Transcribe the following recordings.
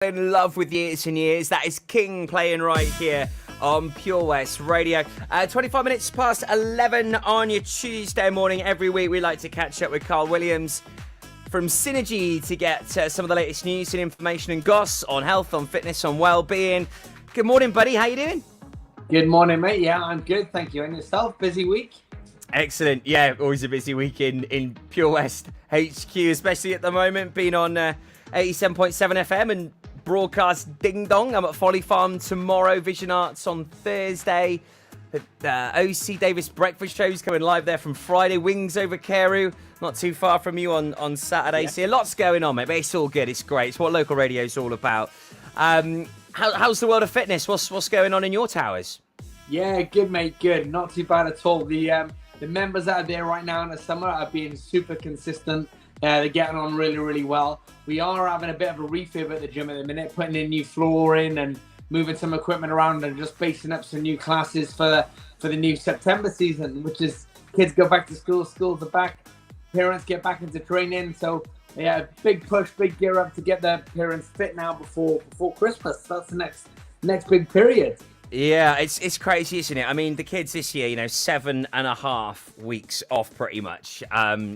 In love with years and years. That is King playing right here on Pure West Radio. 25 minutes past 11 on your Tuesday morning. Every week we like to catch up with Carl Williams from Synergy to get some of the latest news and information and goss on health, on fitness, on well-being. Good morning, buddy. How you doing? Good morning, mate. Yeah, I'm good. Thank you. And yourself? Busy week? Excellent. Yeah, always a busy week in Pure West HQ, especially at the moment, being on 87.7 FM and broadcast Ding Dong. I'm at Folly Farm tomorrow, Vision Arts on Thursday. The OC Davis Breakfast Show's coming live there from Friday. Wings over Carew, not too far from you on Saturday. Yeah. So lots going on, mate, but it's all good. It's great. It's what local radio's all about. How's the world of fitness? What's going on in your towers? Yeah, good, mate. Good. Not too bad at all. The members that are there right now in the summer are being super consistent. They're getting on really, really well. We are having a bit of a refurb at the gym at the minute, putting in new flooring and moving some equipment around and just basing up some new classes for the new September season, which is kids go back to school, schools are back, parents get back into training. So yeah, big push, big gear up to get the parents fit now before Christmas. That's the next big period. Yeah, it's crazy, isn't it? I mean, the kids this year, 7.5 weeks off pretty much.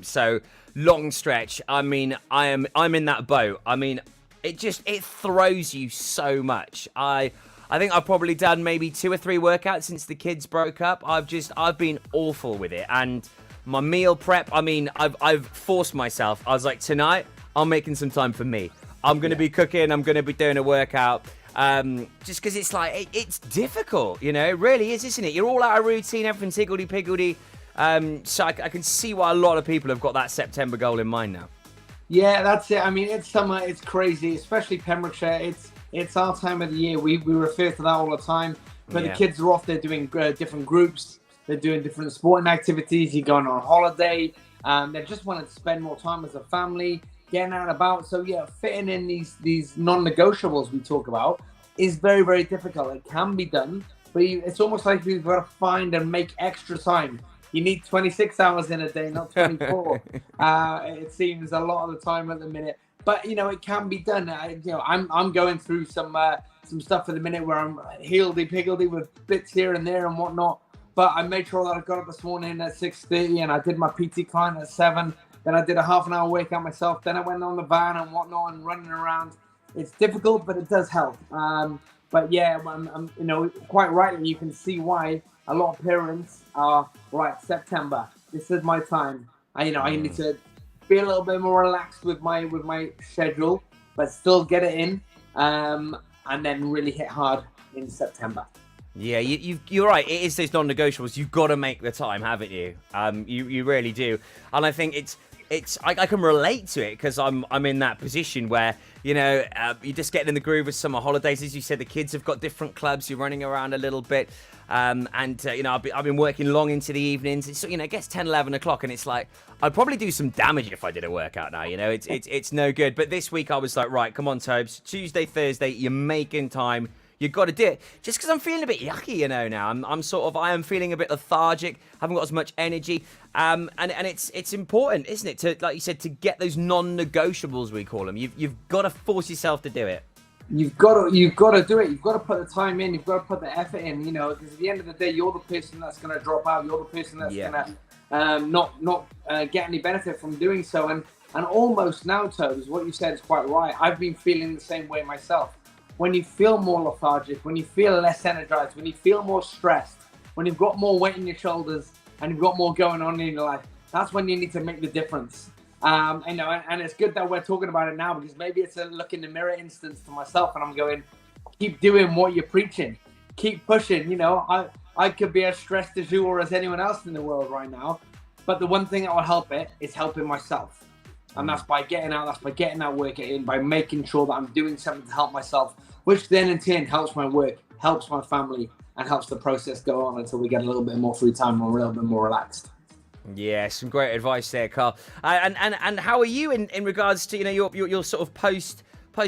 So long stretch. I mean, I'm in that boat. I mean, it throws you so much. I think I've probably done maybe 2 or 3 workouts since the kids broke up. I've been awful with it. And my meal prep, I mean, I've forced myself. I was like, tonight, I'm making some time for me. I'm going to be cooking. I'm going to be doing a workout. Just because it's like, it's difficult, it really is, isn't it? You're all out of routine, everything's higgledy-piggledy. So I can see why a lot of people have got that September goal in mind now. Yeah, that's it. I mean, it's summer, it's crazy, especially Pembrokeshire. It's our time of the year. We refer to that all the time. But the kids are off, they're doing different groups, they're doing different sporting activities, you're going on holiday. They just want to spend more time as a family, getting out and about. So yeah, fitting in these non-negotiables we talk about is very, very difficult. It can be done, but it's almost like you've got to find and make extra time. You need 26 hours in a day, not 24. It seems a lot of the time at the minute, but it can be done. I'm going through some stuff at the minute where I'm higgledy-piggledy with bits here and there and whatnot. But I made sure that I got up this morning at 6:30 and I did my PT client at 7. Then I did a half an hour workout myself. Then I went on the van and whatnot and running around. It's difficult, but it does help. But yeah, I'm quite rightly, you can see why a lot of parents are right. September, this is my time. I need to be a little bit more relaxed with my schedule, but still get it in, and then really hit hard in September. Yeah, you're right. It is those non-negotiables. You've got to make the time, haven't you? You really do. And I think I can relate to it because I'm in that position where you're just getting in the groove with summer holidays. As you said, the kids have got different clubs. You're running around a little bit, and I've been working long into the evenings. It's it gets 10, 11 o'clock, and it's like I'd probably do some damage if I did a workout now. It's no good. But this week I was like, right, come on, Tobes. Tuesday, Thursday, you're making time. You've got to do it. Just because I'm feeling a bit yucky, now. I am feeling a bit lethargic. Haven't got as much energy. And it's important, isn't it? To, like you said, to get those non-negotiables, we call them. You've got to force yourself to do it. You've got to do it. You've got to put the time in. You've got to put the effort in. Because at the end of the day, you're the person that's going to drop out. You're the person that's going to not get any benefit from doing so. And almost now, Toes, what you said is quite right. I've been feeling the same way myself. When you feel more lethargic, when you feel less energized, when you feel more stressed, when you've got more weight in your shoulders and you've got more going on in your life, that's when you need to make the difference. And it's good that we're talking about it now because maybe it's a look in the mirror instance to myself and I'm going, keep doing what you're preaching. Keep pushing. I could be as stressed as you or as anyone else in the world right now. But the one thing that will help it is helping myself. And that's by getting out, that's by getting that work in, by making sure that I'm doing something to help myself, which then in turn helps my work, helps my family, and helps the process go on until we get a little bit more free time and a little bit more relaxed. Yeah, some great advice there, Carl. And how are you in regards to your sort of post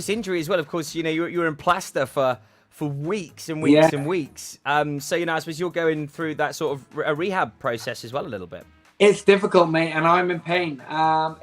injury as well? Of course, you were in plaster for weeks and weeks and weeks. So I suppose you're going through that sort of a rehab process as well a little bit. It's difficult, mate, and I'm in pain.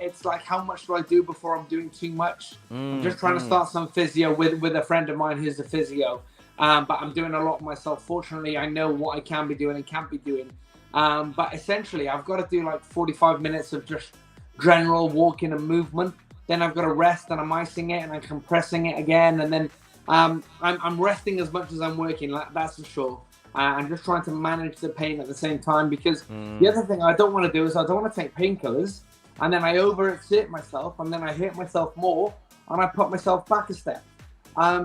It's like, how much do I do before I'm doing too much? I'm just trying to start some physio with a friend of mine who's a physio, but I'm doing a lot myself. Fortunately, I know what I can be doing and can't be doing. But essentially, I've got to do like 45 minutes of just general walking and movement. Then I've got to rest, and I'm icing it, and I'm compressing it again, and then I'm resting as much as I'm working. That's for sure. I'm just trying to manage the pain at the same time, because the other thing I don't want to do is I don't want to take painkillers and then I overexert myself and then I hurt myself more and I put myself back a step.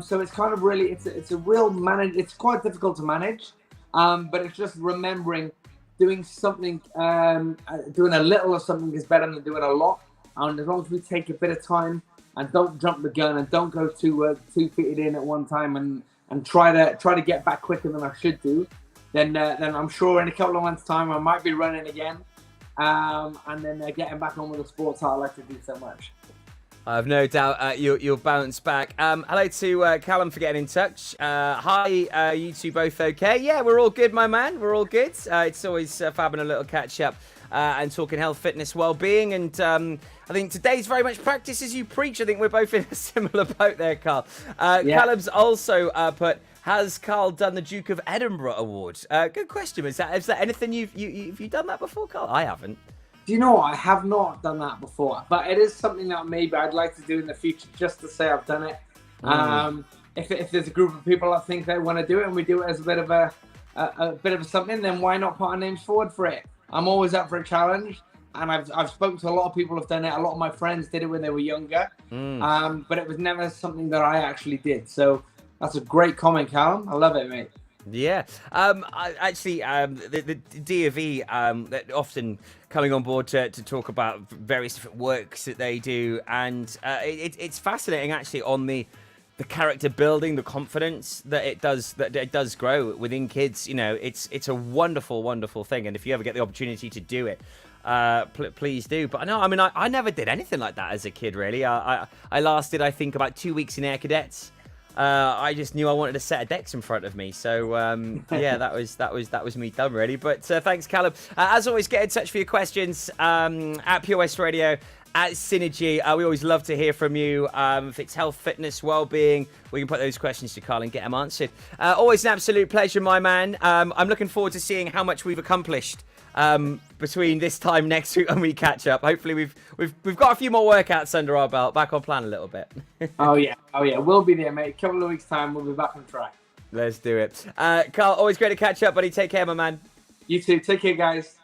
So it's kind of really, it's a real it's quite difficult to manage, but it's just remembering doing something, doing a little of something is better than doing a lot. And as long as we take a bit of time and don't jump the gun and don't go too fitted in at one time and try to get back quicker than I should do, then I'm sure in a couple of months' time I might be running again, and then getting back on with the sports I like to do so much. I've no doubt you'll bounce back. Hello to Callum for getting in touch. Hi, you two both okay? Yeah, we're all good, my man. We're all good. It's always having a little catch up and talking health, fitness, well-being. And I think today's very much practice as you preach. I think we're both in a similar boat there, Carl. Yeah. Callum's also put, has Carl done the Duke of Edinburgh Award? Good question. Is that anything you've done that before, Carl? I haven't. Do you know what? I have not done that before, but it is something that maybe I'd like to do in the future, just to say I've done it. If there's a group of people that think they want to do it and we do it as a bit of something, then why not put our names forward for it? I'm always up for a challenge, and I've spoken to a lot of people who've done it. A lot of my friends did it when they were younger, but it was never something that I actually did. So that's a great comment, Callum. I love it, mate. Yeah. The D of E often coming on board to talk about various different works that they do, and it's fascinating actually on the character building, the confidence that it does grow within kids. You know, it's a wonderful, wonderful thing, and if you ever get the opportunity to do it, please do. But no, I mean, I never did anything like that as a kid, really. I lasted, I think, about 2 weeks in Air Cadets. I just knew I wanted a set of decks in front of me, so yeah, that was me done, really. But thanks, Callum. As always, get in touch for your questions at Pure West Radio, at Synergy. We always love to hear from you. If it's health, fitness, well-being, we can put those questions to Carl and get them answered. Always an absolute pleasure, my man. I'm looking forward to seeing how much we've accomplished between this time next week when we catch up. Hopefully we've got a few more workouts under our belt, back on plan a little bit. Oh yeah, we'll be there, mate. A couple of weeks time, we'll be back on track. Let's do it. Carl, always great to catch up, buddy. Take care, my man. You too. Take care, guys.